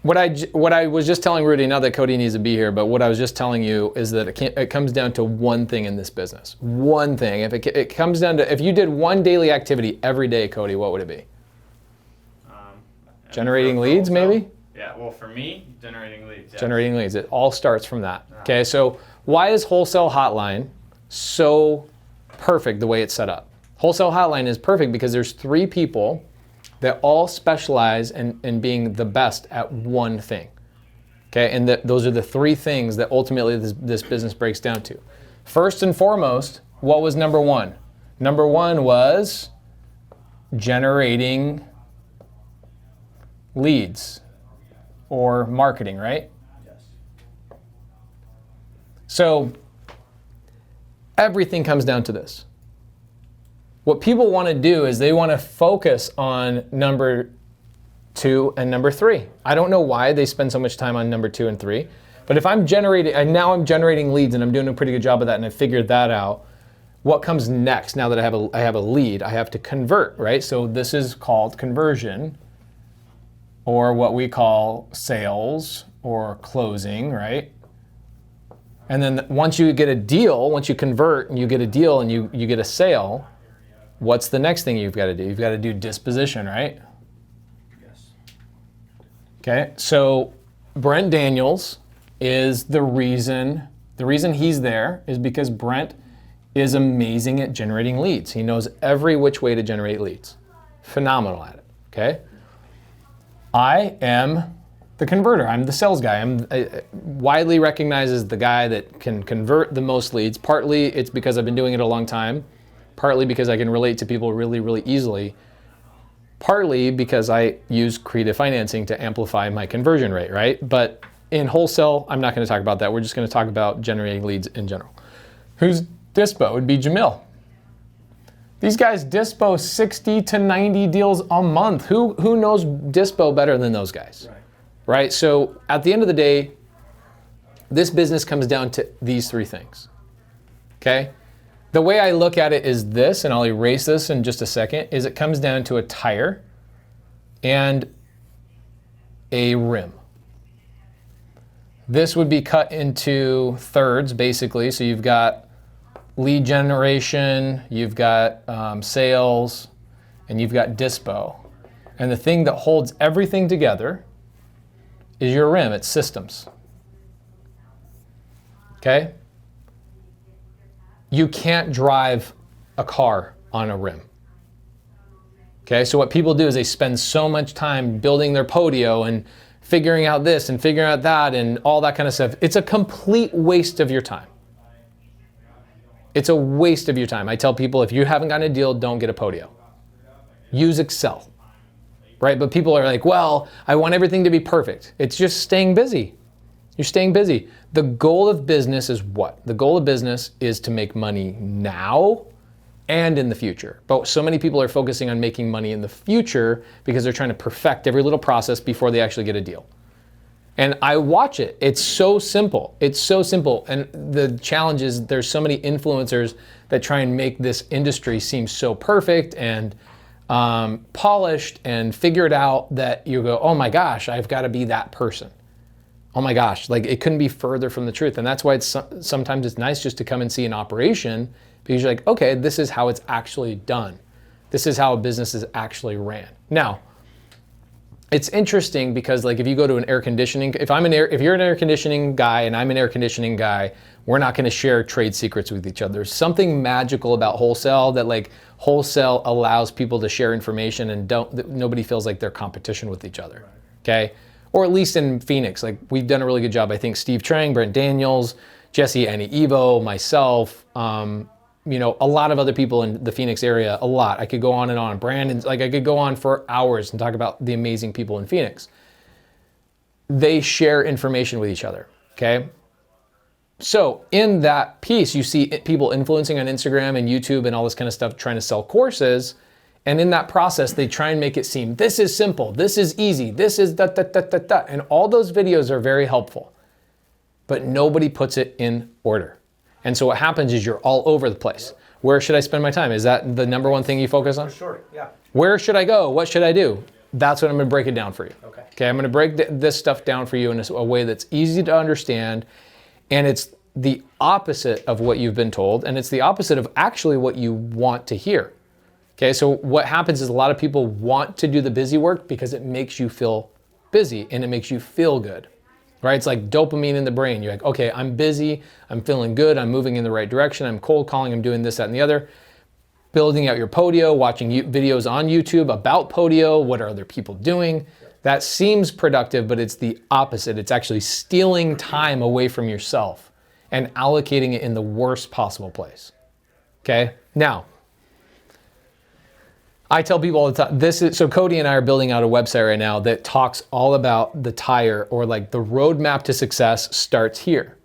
what I was just telling Rudy, not that Cody needs to be here, but what I was just telling you is that it comes down to one thing in this business. One thing. If it comes down to, if you did one daily activity every day, Cody, what would it be? Generating leads, maybe? Yeah, well, for me, generating leads. Yes. Generating leads. It all starts from that. Okay, so why is Wholesale Hotline so perfect the way it's set up? Wholesale Hotline is perfect because there's 3 people that all specialize in being the best at one thing. Okay, and those are the 3 things that ultimately this business breaks down to. First and foremost, what was number 1? Number 1 was generating leads or marketing, right? Yes. So everything comes down to this. What people want to do is they want to focus on number 2 and number 3. I don't know why they spend so much time on number 2 and 3, but if I'm generating, and now I'm generating leads and I'm doing a pretty good job of that and I figured that out, what comes next now that I have a lead? I have to convert, right? So this is called conversion, or what we call sales or closing, right? And then once you get a deal, once you convert and you get a deal and you get a sale, what's the next thing you've got to do? You've got to do disposition, right? Yes. Okay, so Brent Daniels is the reason he's there is because Brent is amazing at generating leads. He knows every which way to generate leads. Phenomenal at it, okay? I am the converter. I'm the sales guy. I'm widely recognized as the guy that can convert the most leads. Partly it's because I've been doing it a long time. Partly because I can relate to people really, really easily. Partly because I use creative financing to amplify my conversion rate, right? But in wholesale, I'm not going to talk about that. We're just going to talk about generating leads in general. Who's dispo? It would be Jamil. These guys dispo 60 to 90 deals a month. Who knows dispo better than those guys? Right? So at the end of the day, this business comes down to these 3 things. Okay? The way I look at it is this, and I'll erase this in just a second, is it comes down to a tire and a rim. This would be cut into thirds, basically. So you've got lead generation, you've got sales, and you've got dispo. And the thing that holds everything together is your rim. It's systems. Okay? You can't drive a car on a rim. Okay, so what people do is they spend so much time building their podio and figuring out this and figuring out that and all that kind of stuff. It's a complete waste of your time. It's a waste of your time. I tell people, if you haven't gotten a deal, don't get a podio. Use Excel, right? But people are like, well, I want everything to be perfect. It's just staying busy. You're staying busy. The goal of business is what? The goal of business is to make money now and in the future. But so many people are focusing on making money in the future because they're trying to perfect every little process before they actually get a deal. And I watch it. It's so simple. It's so simple. And the challenge is there's so many influencers that try and make this industry seem so perfect and polished and figured out that you go, oh my gosh, I've got to be that person. Oh my gosh, like it couldn't be further from the truth. And that's why sometimes it's nice just to come and see an operation because you're like, okay, this is how it's actually done. This is how a business is actually ran. Now, it's interesting because like if you go to an air conditioning, if you're an air conditioning guy and I'm an air conditioning guy, we're not going to share trade secrets with each other. There's something magical about wholesale that like wholesale allows people to share information and nobody feels like they're competition with each other. Okay? Or at least in Phoenix, like we've done a really good job. I think Steve Trang, Brent Daniels, Jesse, Annie Evo, myself, a lot of other people in the Phoenix area, a lot. I could go on and on. Brandon's, like I could go on for hours and talk about the amazing people in Phoenix. They share information with each other, okay? So in that piece, you see people influencing on Instagram and YouTube and all this kind of stuff, trying to sell courses. And in that process, they try and make it seem, this is simple, this is easy, this is da. And all those videos are very helpful, but nobody puts it in order. And so what happens is you're all over the place. Where should I spend my time? Is that the number one thing you focus on? For sure, yeah. Where should I go? What should I do? That's what I'm going to break it down for you. Okay, I'm going to break this stuff down for you in a way that's easy to understand, and it's the opposite of what you've been told, and it's the opposite of actually what you want to hear. Okay, so what happens is a lot of people want to do the busy work because it makes you feel busy and it makes you feel good, right? It's like dopamine in the brain. You're like, okay, I'm busy, I'm feeling good, I'm moving in the right direction, I'm cold calling, I'm doing this, that, and the other. Building out your Podio, watching videos on YouTube about Podio, what are other people doing? That seems productive, but it's the opposite. It's actually stealing time away from yourself and allocating it in the worst possible place. Okay, now, I tell people all the time, so Cody and I are building out a website right now that talks all about the tire, or like the roadmap to success starts here,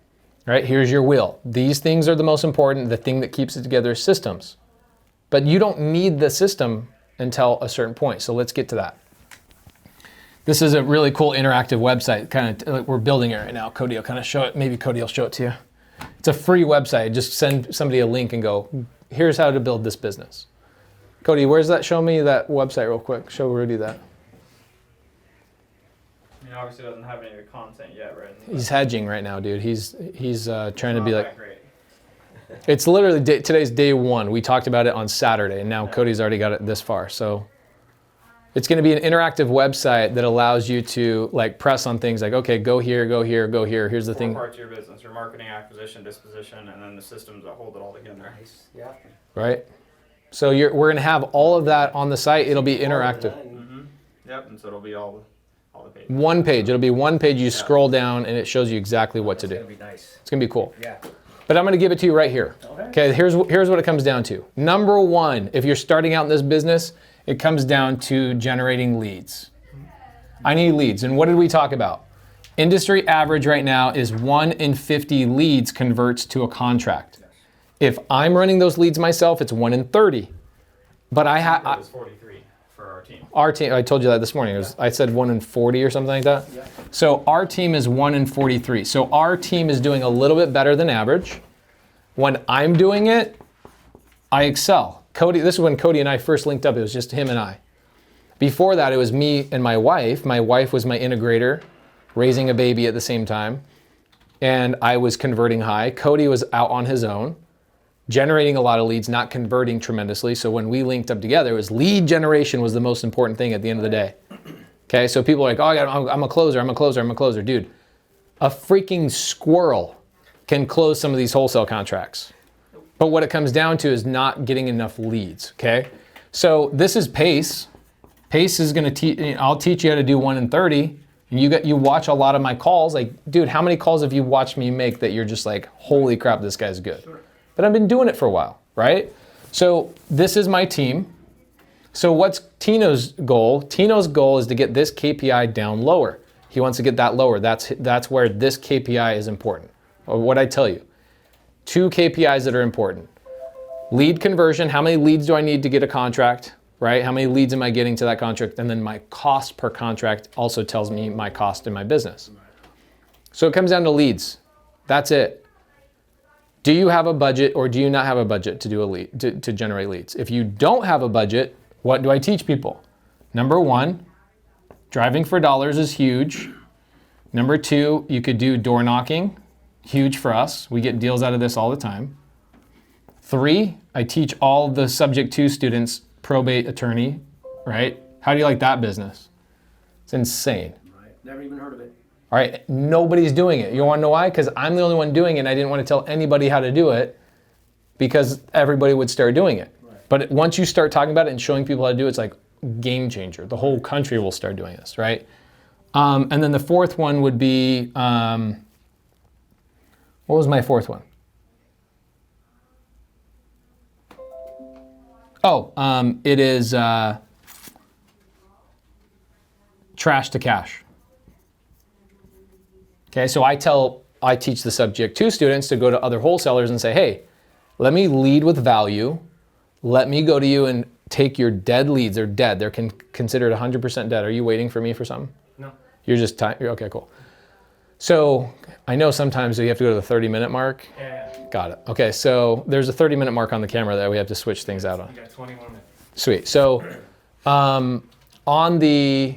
right? Here's your wheel. These things are the most important. The thing that keeps it together is systems. But you don't need the system until a certain point. So let's get to that. This is a really cool interactive website. Kind of like we're building it right now. Cody will kind of show it. Maybe Cody will show it to you. It's a free website. Just send somebody a link and go, here's how to build this business. Cody, where's that? Show me that website real quick. Show Rudy that. I mean, obviously doesn't have any of the content yet, right? He's hedging right now, dude. He's trying to be like. Great. It's literally today's day one. We talked about it on Saturday, and now Cody's already got it this far. So it's going to be an interactive website that allows you to like press on things like, okay, go here, go here, go here. Here's the thing. 4 parts of your business: your marketing, acquisition, disposition, and then the systems that hold it all together. Nice. Yeah. Right. So we're going to have all of that on the site. It'll be interactive. Mm-hmm. Yep. And so it'll be all the pages. One page. It'll be one page. You scroll down, and it shows you exactly what to do. It's gonna be nice. It's going to be cool. Yeah. But I'm going to give it to you right here. Okay, here's what it comes down to. Number one, if you're starting out in this business, it comes down to generating leads. I need leads. And what did we talk about? Industry average right now is 1 in 50 leads converts to a contract. If I'm running those leads myself, it's 1 in 30. But I have... It was 43 for our team. Our team, I told you that this morning. I said 1 in 40 or something like that. Yeah. So our team is 1 in 43. So our team is doing a little bit better than average. When I'm doing it, I excel. Cody, this is when Cody and I first linked up. It was just him and I. Before that, it was me and my wife. My wife was my integrator, raising a baby at the same time. And I was converting high. Cody was out on his own, generating a lot of leads, not converting tremendously. So when we linked up together, it was lead generation was the most important thing at the end of the day. Okay, so people are like, oh, I'm a closer, I'm a closer, I'm a closer. Dude, a freaking squirrel can close some of these wholesale contracts. But what it comes down to is not getting enough leads, okay? So this is Pace. Pace is gonna I'll teach you how to do 1 in 30. And you watch a lot of my calls. Like, dude, how many calls have you watched me make that you're just like, holy crap, this guy's good? Sure. But I've been doing it for a while, right? So this is my team. So what's Tino's goal? Tino's goal is to get this KPI down lower. He wants to get that lower. That's where this KPI is important. Or what I tell you. 2 KPIs that are important. Lead conversion, how many leads do I need to get a contract, right? How many leads am I getting to that contract? And then my cost per contract also tells me my cost in my business. So it comes down to leads. That's it. Do you have a budget or do you not have a budget to do a lead, to generate leads? If you don't have a budget, what do I teach people? Number 1, driving for dollars is huge. Number 2, you could do door knocking. Huge for us. We get deals out of this all the time. 3, I teach all the subject to students probate attorney, right? How do you like that business? It's insane. Right. Never even heard of it. All right, nobody's doing it. You want to know why? Because I'm the only one doing it and I didn't want to tell anybody how to do it because everybody would start doing it. Right. But once you start talking about it and showing people how to do it, it's like game changer. The whole country will start doing this, right? And then the 4th one would be, what was my 4th one? Oh, it is trash to cash. Okay, so I teach the subject to students to go to other wholesalers and say, hey, let me lead with value. Let me go to you and take your dead leads. They're dead. They're considered 100% dead. Are you waiting for me for something? No. You're just okay, cool. So I know sometimes you have to go to the 30-minute mark. Yeah. Got it. Okay, so there's a 30-minute mark on the camera that we have to switch things out on. You got 21 minutes. Sweet. So on the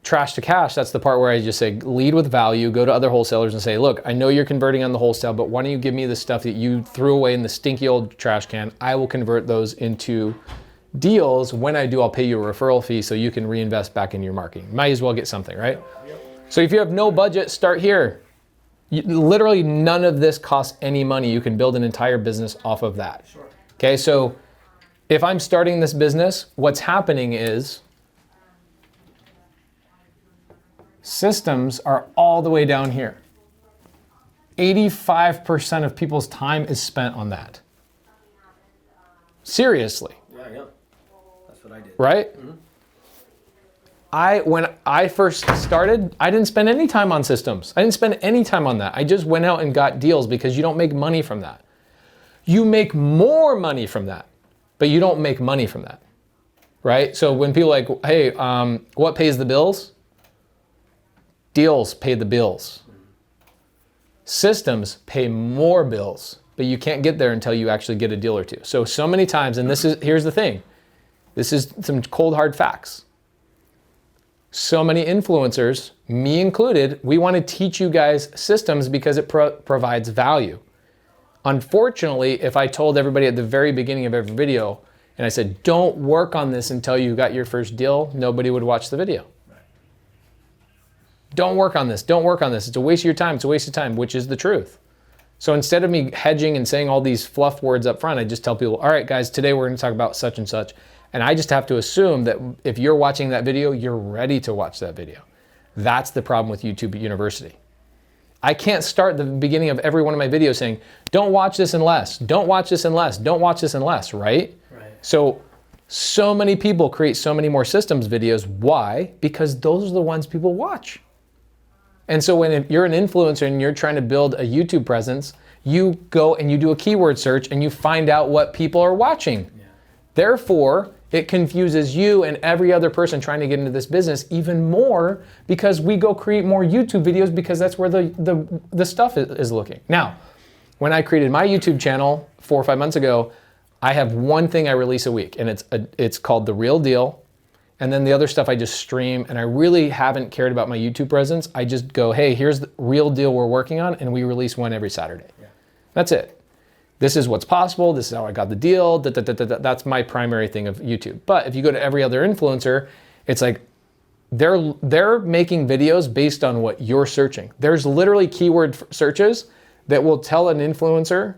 trash to cash, that's the part where I just say lead with value, go to other wholesalers and say, look, I know you're converting on the wholesale, but why don't you give me the stuff that you threw away in the stinky old trash can? I will convert those into deals. When I do, I'll pay you a referral fee so you can reinvest back in your marketing. Might as well get something, right? Yep. So if you have no budget, start here. Literally none of this costs any money. You can build an entire business off of that. Sure. Okay, so if I'm starting this business, what's happening is systems are all the way down here. 85% of people's time is spent on that. Seriously. Yeah. That's what I did. Right? Mm-hmm. When I first started, I didn't spend any time on systems. I didn't spend any time on that. I just went out and got deals because you don't make money from that. You make more money from that, but you don't make money from that. Right? So when people are like, hey, what pays the bills? Deals pay the bills. Systems pay more bills, but you can't get there until you actually get a deal or two. So many times, and here's the thing. This is some cold hard facts. So many influencers, me included, we want to teach you guys systems because it provides value. Unfortunately, if I told everybody at the very beginning of every video, and I said, don't work on this until you got your first deal, nobody would watch the video. Right. Don't work on this. Don't work on this. It's a waste of your time. It's a waste of time, which is the truth. So instead of me hedging and saying all these fluff words up front, I just tell people, all right, guys, today we're going to talk about such and such. And I just have to assume that if you're watching that video, you're ready to watch that video. That's the problem with YouTube University. I can't start the beginning of every one of my videos saying, don't watch this unless, don't watch this unless, don't watch this unless, right? So many people create so many more systems videos. Why? Because those are the ones people watch. And so when you're an influencer and you're trying to build a YouTube presence, you go and you do a keyword search and you find out what people are watching. Yeah. Therefore, it confuses you and every other person trying to get into this business even more because we go create more YouTube videos because that's where the stuff is looking. Now, when I created my YouTube channel 4 or 5 months ago, I have one thing I release a week, and it's called The Real Deal. And then the other stuff I just stream, and I really haven't cared about my YouTube presence. I just go, hey, here's the real deal we're working on, and we release one every Saturday. Yeah. That's it. This is what's possible. This is how I got the deal. That's my primary thing of YouTube. But if you go to every other influencer, it's like they're making videos based on what you're searching. There's literally keyword searches that will tell an influencer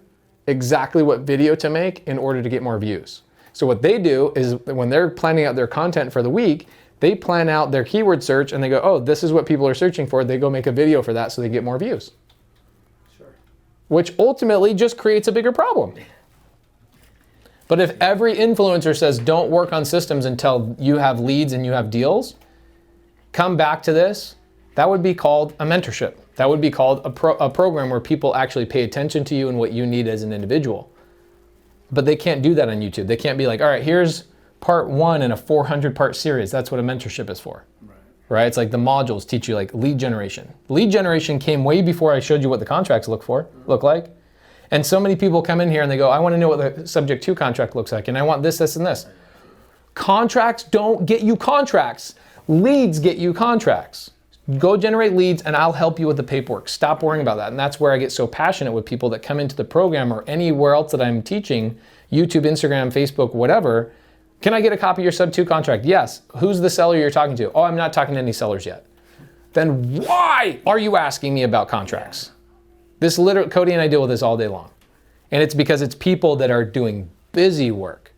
exactly what video to make in order to get more views. So what they do is when they're planning out their content for the week, they plan out their keyword search and they go, oh, this is what people are searching for. They go make a video for that so they get more views. Which ultimately just creates a bigger problem. But if every influencer says don't work on systems until you have leads and you have deals, come back to this, that would be called a mentorship. That would be called a program where people actually pay attention to you and what you need as an individual. But they can't do that on YouTube. They can't be like, all right, here's part 1 in a 400-part series. That's what a mentorship is for. Right? It's like the modules teach you like lead generation. Lead generation came way before I showed you what the contracts look like. And so many people come in here and they go, I want to know what the subject to contract looks like. And I want this, this, and this. Contracts don't get you contracts. Leads get you contracts. Go generate leads and I'll help you with the paperwork. Stop worrying about that. And that's where I get so passionate with people that come into the program or anywhere else that I'm teaching, YouTube, Instagram, Facebook, whatever. Can I get a copy of your sub 2 contract? Yes. Who's the seller you're talking to? Oh, I'm not talking to any sellers yet. Then why are you asking me about contracts? This literally, Cody and I deal with this all day long. And it's because it's people that are doing busy work.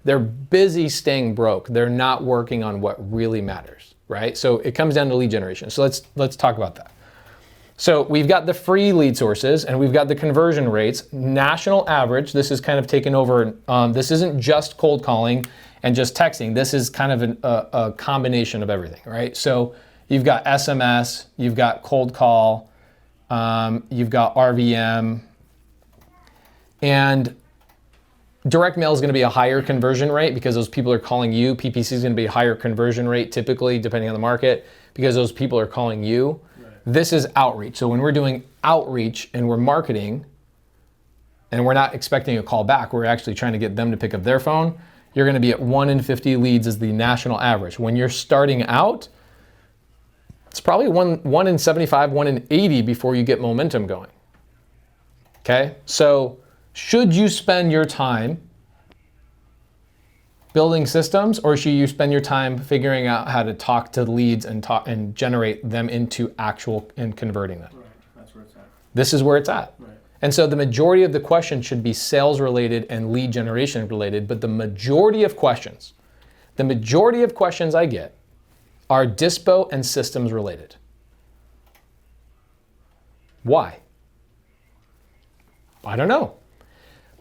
They're busy staying broke. They're not working on what really matters, right? So it comes down to lead generation. So let's talk about that. So we've got the free lead sources and we've got the conversion rates. National average, this is kind of taken over. This isn't just cold calling and just texting. This is kind of a combination of everything, right? So you've got SMS, you've got cold call, you've got RVM, and direct mail is going to be a higher conversion rate because those people are calling you. PPC is going to be a higher conversion rate typically depending on the market because those people are calling you. Right. This is outreach. So when we're doing outreach and we're marketing and we're not expecting a call back, we're actually trying to get them to pick up their phone. you're going to be at 1 in 50 leads is the national average. When you're starting out, it's probably 1 in 75, 1 in 80 before you get momentum going. Okay? So should you spend your time building systems, or should you spend your time figuring out how to talk to leads and generate them into actual and converting them? Right, that's where it's at. This is where it's at. Right. And so the majority of the questions should be sales related and lead generation related, but the majority of questions I get are dispo and systems related. Why? I don't know.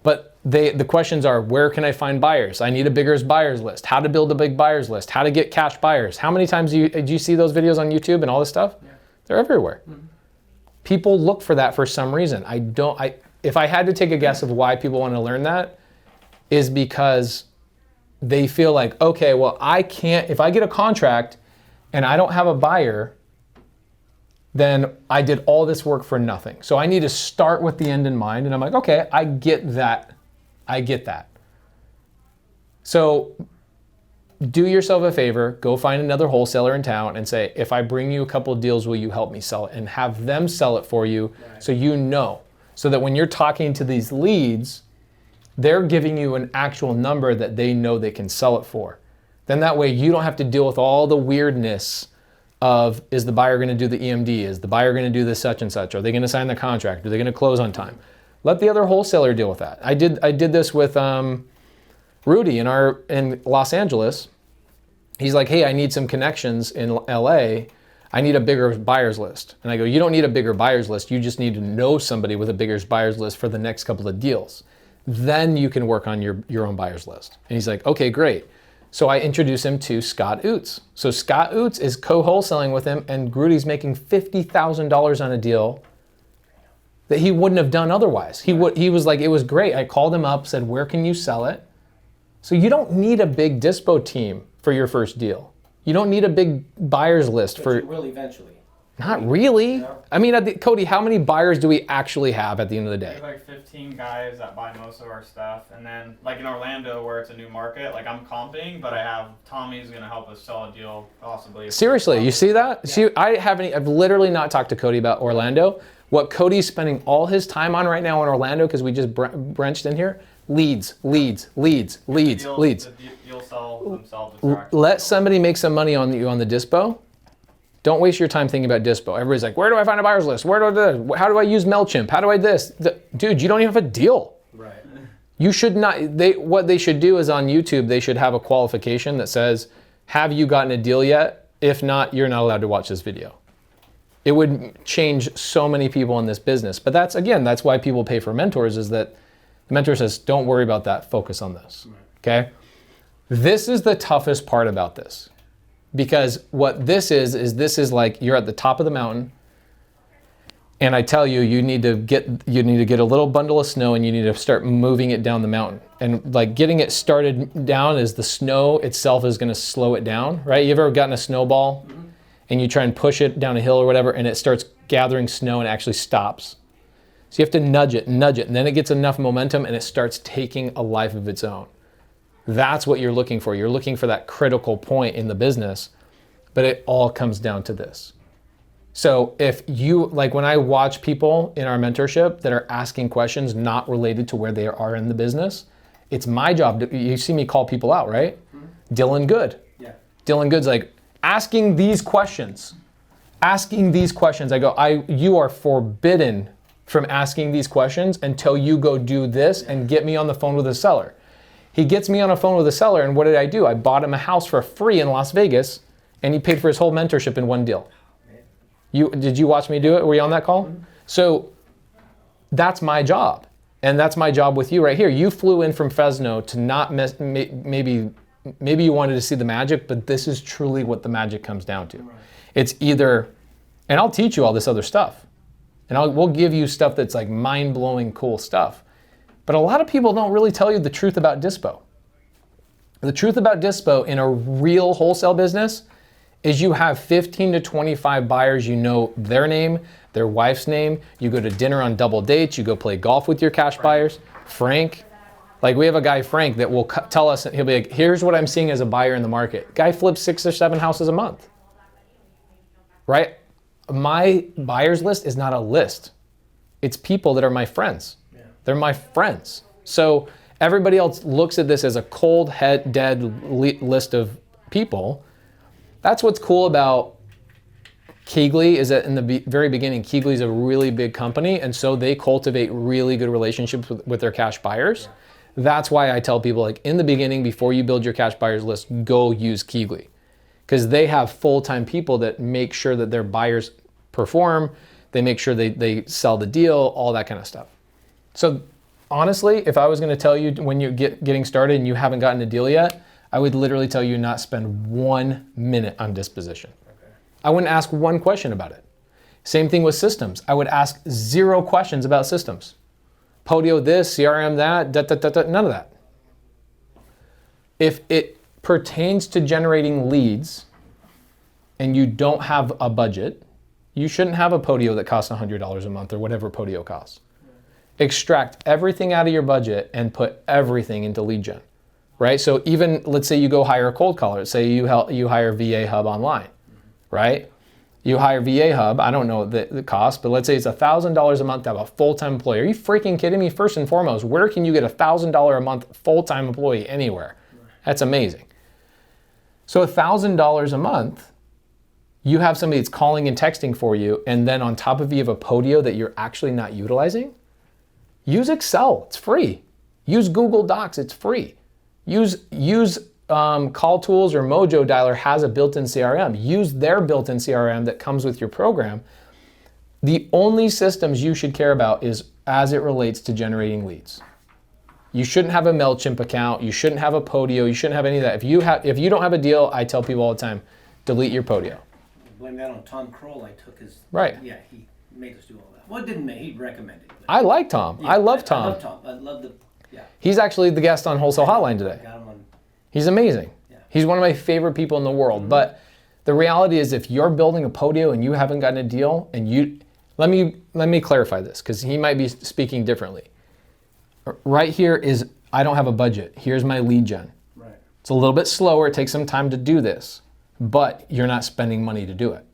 But the questions are, where can I find buyers? I need a bigger buyers list. How to build a big buyers list. How to get cash buyers. How many times do you see those videos on YouTube and all this stuff? Yeah. They're everywhere. Mm-hmm. People look for that for some reason. If I had to take a guess of why people want to learn that, is because they feel like, okay, well, if I get a contract and I don't have a buyer, then I did all this work for nothing. So I need to start with the end in mind. And I'm like, okay, I get that. So do yourself a favor, go find another wholesaler in town and say, if I bring you a couple of deals, will you help me sell it? And have them sell it for you. Right. So you know. So that when you're talking to these leads, they're giving you an actual number that they know they can sell it for. Then that way you don't have to deal with all the weirdness of, is the buyer going to do the EMD? Is the buyer going to do this such and such? Are they going to sign the contract? Are they going to close on time? Let the other wholesaler deal with that. I did this with Rudy in Los Angeles. He's like, hey, I need some connections in LA. I need a bigger buyers list. And I go, you don't need a bigger buyers list. You just need to know somebody with a bigger buyers list for the next couple of deals. Then you can work on your own buyers list. And he's like, okay, great. So I introduce him to Scott Oots. So Scott Oots is co-wholesaling with him, and Rudy's making $50,000 on a deal that he wouldn't have done otherwise. He was like, it was great. I called him up, said, where can you sell it? So you don't need a big dispo team for your first deal. You don't need a big buyers list but you will eventually. Not really. No. I mean, Cody, how many buyers do we actually have at the end of the day? We have like 15 guys that buy most of our stuff. And then like in Orlando where it's a new market, like I'm comping, but I have Tommy's going to help us sell a deal possibly. Seriously, you see that? Yeah. See, I've literally not talked to Cody about Orlando. What Cody's spending all his time on right now in Orlando, because we just branched in here, leads. You'll sell themselves. Let somebody make some money on you on the dispo. Don't waste your time thinking about dispo. Everybody's like, where do I find a buyer's list? How do I use MailChimp? How do I this? Dude, you don't even have a deal. Right. You should not, what they should do is on YouTube, they should have a qualification that says, have you gotten a deal yet? If not, you're not allowed to watch this video. It would change so many people in this business. But that's why people pay for mentors, is that the mentor says, don't worry about that, focus on this, okay? This is the toughest part about this. Because what this is like, you're at the top of the mountain, and I tell you, you need to get a little bundle of snow, and you need to start moving it down the mountain. And like getting it started down is the snow itself is going to slow it down, right? You ever gotten a snowball, mm-hmm. and you try and push it down a hill or whatever, and it starts gathering snow and actually stops. So you have to nudge it, and then it gets enough momentum, and it starts taking a life of its own. That's what you're looking for. You're looking for that critical point in the business, but it all comes down to this. So if you, like when I watch people in our mentorship that are asking questions not related to where they are in the business, it's my job you see me call people out, right? Mm-hmm. Dylan Good. Yeah. Dylan Good's like, asking these questions. I go, you are forbidden from asking these questions until you go do this and get me on the phone with a seller. He gets me on a phone with a seller, and what did I do? I bought him a house for free in Las Vegas, and he paid for his whole mentorship in one deal. Did you watch me do it? Were you on that call? Mm-hmm. So that's my job, and that's my job with you right here. You flew in from Fresno to not maybe you wanted to see the magic, but this is truly what the magic comes down to. Right. It's either, and I'll teach you all this other stuff, and we'll give you stuff that's like mind-blowing cool stuff. But a lot of people don't really tell you the truth about dispo. The truth about dispo in a real wholesale business is you have 15 to 25 buyers, you know their name, their wife's name, you go to dinner on double dates, you go play golf with your cash buyers. Frank, Like we have a guy, Frank, that will tell us, he'll be like, here's what I'm seeing as a buyer in the market. Guy flips 6 or 7 houses a month, right? My buyers list is not a list. It's people that are my friends. Yeah. They're my friends. So everybody else looks at this as a cold, dead list of people. That's what's cool about Keegley, is that in the very beginning, Keegley's a really big company, and so they cultivate really good relationships with their cash buyers. That's why I tell people, like, in the beginning, before you build your cash buyers list, go use Keegley, because they have full-time people that make sure that their buyers perform. They make sure they sell the deal, all that kind of stuff. So honestly, if I was going to tell you when you're getting started and you haven't gotten a deal yet, I would literally tell you not spend 1 minute on disposition. Okay. I wouldn't ask one question about it. Same thing with systems. I would ask 0 questions about systems. Podio this, CRM that, none of that. If it pertains to generating leads and you don't have a budget, you shouldn't have a Podio that costs $100 a month or whatever Podio costs. Extract everything out of your budget and put everything into lead gen, right? So even, let's say you go hire a cold caller. Say you hire VA Hub online, right? You hire VA Hub, I don't know the cost, but let's say it's $1,000 a month to have a full-time employee. Are you freaking kidding me? First and foremost, where can you get $1,000 a month full-time employee? Anywhere. That's amazing. So $1,000 a month, you have somebody that's calling and texting for you, and then on top of you have a Podio that you're actually not utilizing. Use Excel, it's free. Use Google Docs, it's free. Use Call Tools or Mojo Dialer has a built-in CRM. Use their built-in CRM that comes with your program. The only systems you should care about is as it relates to generating leads. You shouldn't have a MailChimp account. You shouldn't have a Podio. You shouldn't have any of that. If you don't have a deal, I tell people all the time, delete your Podio. Blame that on Tom Kroll. I took his. Right. Yeah, he made us do all that. Well, didn't make. He recommended. I like Tom. Yeah, I love Tom. I love Tom. I love the. Yeah. He's actually the guest on Wholesale Hotline today. Got him on. He's amazing. Yeah. He's one of my favorite people in the world. Mm-hmm. But the reality is, if you're building a Podio and you haven't gotten a deal, and let me clarify this, because he might be speaking differently. Right here is, I don't have a budget. Here's my lead gen. Right. It's a little bit slower. It takes some time to do this, but you're not spending money to do it.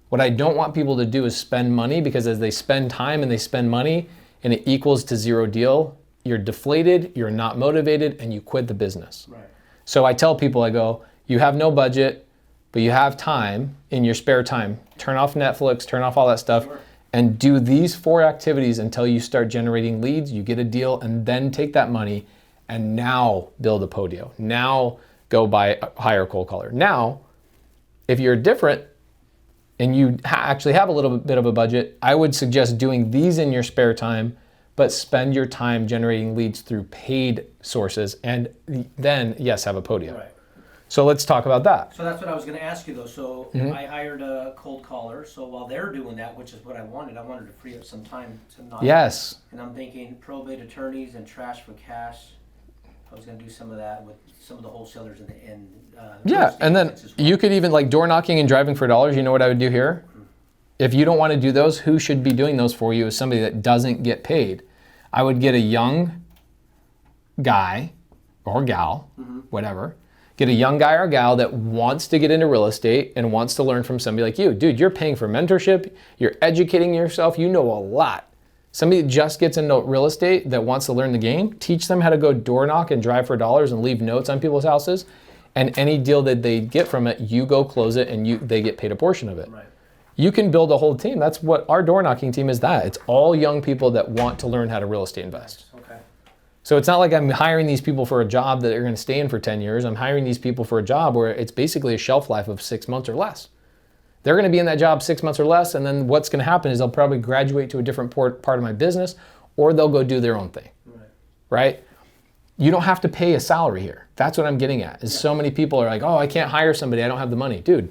What I don't want people to do is spend money, because as they spend time and they spend money and it equals to 0 deal, you're deflated, you're not motivated, and you quit the business. Right. So I tell people, I go, you have no budget, but you have time in your spare time. Turn off Netflix, turn off all that stuff, Sure. and do these 4 activities until you start generating leads, you get a deal, and then take that money and now build a Podio. Now go hire a cold caller. Now, if you're different and you actually have a little bit of a budget, I would suggest doing these in your spare time, but spend your time generating leads through paid sources, and then, yes, have a Podio. Right. So let's talk about that. So that's what I was going to ask you though. So Mm-hmm. I hired a cold caller. So while they're doing that, which is what I wanted to free up some time to not. Yes. And I'm thinking probate attorneys and trash for cash. I was going to do some of that with some of the wholesalers in Yeah, and then you could even, like, door knocking and driving for dollars. You know what I would do here? If you don't want to do those, who should be doing those for you is somebody that doesn't get paid. I would get a young guy or gal, whatever. Get a young guy or gal that wants to get into real estate and wants to learn from somebody like you. Dude, you're paying for mentorship. You're educating yourself. You know a lot. Somebody that just gets into real estate that wants to learn the game, teach them how to go door knock and drive for dollars and leave notes on people's houses. And any deal that they get from it, you go close it and they get paid a portion of it. Right. You can build a whole team. That's what our door knocking team is. It's all young people that want to learn how to real estate invest. Okay. So it's not like I'm hiring these people for a job that are going to stay in for 10 years. I'm hiring these people for a job where it's basically a shelf life of 6 months or less. They're going to be in that job 6 months or less, and then what's going to happen is they'll probably graduate to a different part of my business, or they'll go do their own thing, right? You don't have to pay a salary here. That's what I'm getting at, is so many people are like, oh, I can't hire somebody, I don't have the money. Dude,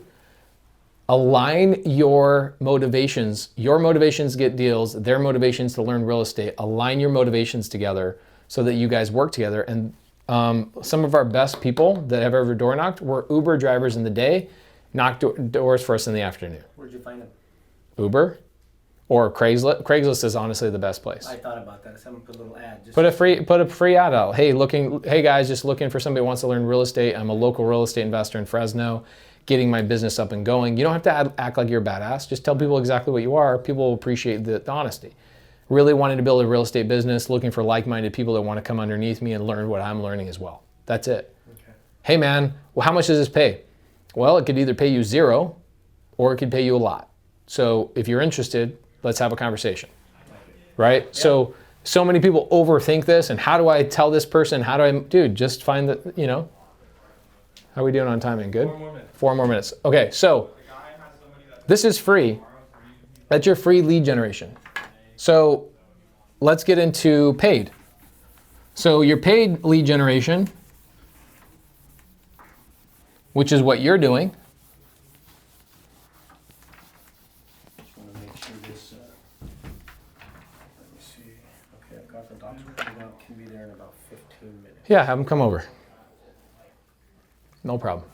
align your motivations. Your motivations to get deals, their motivations to learn real estate. Align your motivations together so that you guys work together. And some of our best people that have ever door knocked were Uber drivers in the day, knocked doors for us in the afternoon. Where'd you find them? Uber. Or Craigslist. Craigslist is honestly the best place. I thought about that. Someone put a little ad. Just Put a free ad out. Hey guys, just looking for somebody who wants to learn real estate. I'm a local real estate investor in Fresno, getting my business up and going. You don't have to act like you're a badass. Just tell people exactly what you are. People will appreciate the honesty. Really wanting to build a real estate business, looking for like-minded people that want to come underneath me and learn what I'm learning as well. That's it. Okay. Hey man, well, how much does this pay? Well, it could either pay you zero or it could pay you a lot. So if you're interested, let's have a conversation, right? Yep. So many people overthink this, and how do I tell this person, dude, just find the, how are we doing on timing? Good? 4 more minutes. Okay, so this is free. That's your free lead generation. So let's get into paid. So your paid lead generation, which is what you're doing. Yeah, have them come over. No problem.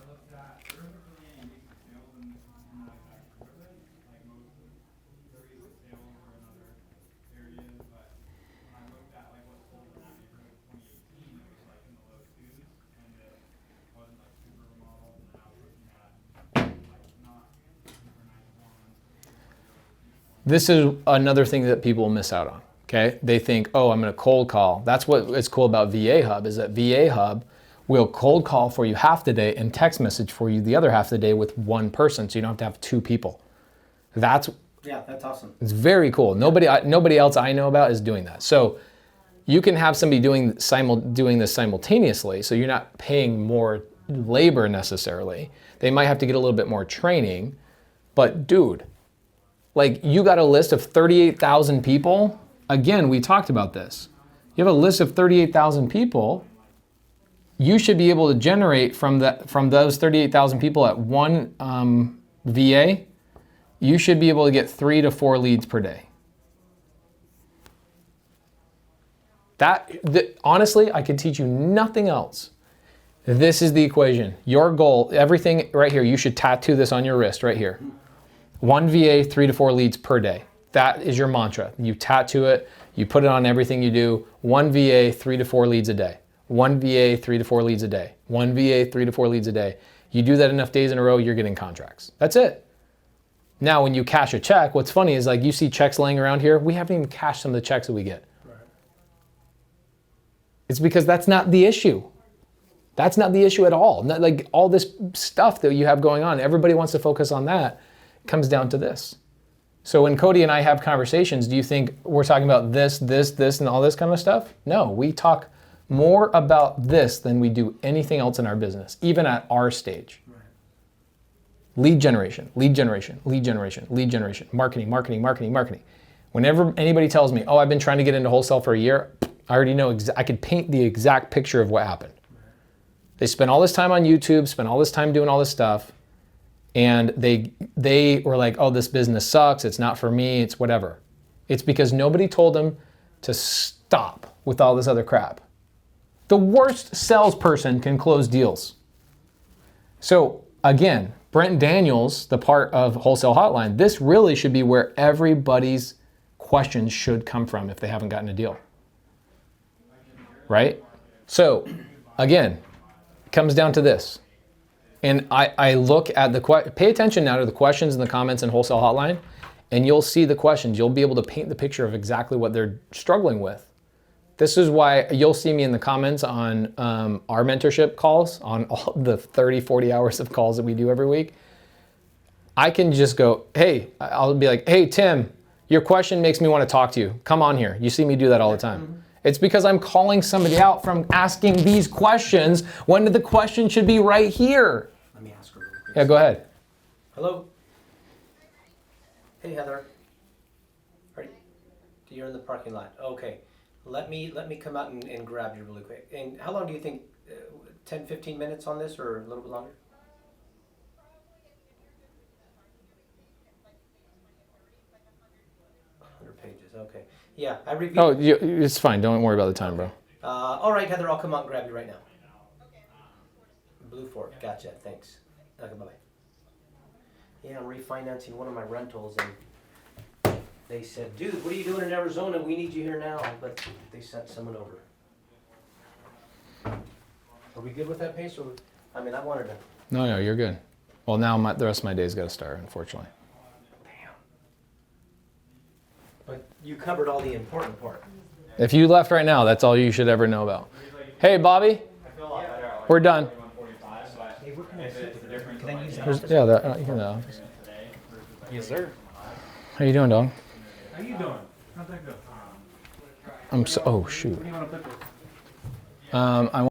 This is another thing that people miss out on. Okay, they think, oh, I'm going to cold call. That's what is cool about VA Hub, is that VA Hub will cold call for you half the day and text message for you the other half of the day with one person, so you don't have to have 2 people. That's awesome. It's very cool. Nobody else I know about is doing that. So you can have somebody doing this simultaneously, so you're not paying more labor necessarily. They might have to get a little bit more training, but dude, like you got a list of 38,000 people. Again, we talked about this. You have a list of 38,000 people. You should be able to generate from those 38,000 people at one VA, you should be able to get 3 to 4 leads per day. Honestly, I could teach you nothing else. This is the equation. Your goal, everything right here, you should tattoo this on your wrist right here. 1 VA, 3 to 4 leads per day. That is your mantra. You tattoo it, you put it on everything you do. 1 VA, 3 to 4 leads a day. 1 VA, 3 to 4 leads a day. 1 VA, 3 to 4 leads a day. You do that enough days in a row, you're getting contracts. That's it. Now, when you cash a check, what's funny is like you see checks laying around here. We haven't even cashed some of the checks that we get. Right. It's because that's not the issue. That's not the issue at all. Not like all this stuff that you have going on, everybody wants to focus on that. It comes down to this. So when Cody and I have conversations, do you think we're talking about this, and all this kind of stuff? No, we talk more about this than we do anything else in our business, even at our stage. Right. Lead generation, lead generation, lead generation, lead generation, marketing, marketing, marketing, marketing. Whenever anybody tells me, oh, I've been trying to get into wholesale for a year, I already know, I could paint the exact picture of what happened. Right. They spent all this time on YouTube, spent all this time doing all this stuff, and they were like, oh, this business sucks, it's not for me, it's whatever. It's because nobody told them to stop with all this other crap. The worst salesperson can close deals. So again, Brent Daniels, the part of Wholesale Hotline, this really should be where everybody's questions should come from if they haven't gotten a deal. Right? So again, it comes down to this. And I look at pay attention now to the questions in the comments in Wholesale Hotline, and you'll see the questions. You'll be able to paint the picture of exactly what they're struggling with. This is why you'll see me in the comments on our mentorship calls, on all the 30, 40 hours of calls that we do every week. I can just go, hey, I'll be like, hey, Tim, your question makes me want to talk to you. Come on here. You see me do that all the time. Mm-hmm. It's because I'm calling somebody out from asking these questions when the question should be right here. Let me ask her real quick. Yeah, go ahead. Hello. Hey, Heather. You're in the parking lot. Okay. Let me come out and grab you really quick. And how long do you think? 10, 15 minutes on this, or a little bit longer? Pages. Okay. Yeah, I reviewed. Oh, it's fine. Don't worry about the time, bro. All right, Heather. I'll come out and grab you right now. Blue Ford. Gotcha. Thanks. Okay. Bye. Yeah, I'm refinancing one of my rentals, and They said, dude, what are you doing in Arizona? We need you here now. But they sent someone over. Are we good with that pace? Or, I mean, I wanted to. No, you're good. Well, now the rest of my day's got to start, unfortunately. Damn. But you covered all the important part. If you left right now, that's all you should ever know about. Hey, Bobby, we're done. Hey, where can I sit? Can I use that? Yeah, you can in the office. Yes, sir. How you doing, dog? How you doing? How'd that go? I'm so. Oh shoot. Where do you want to put this? I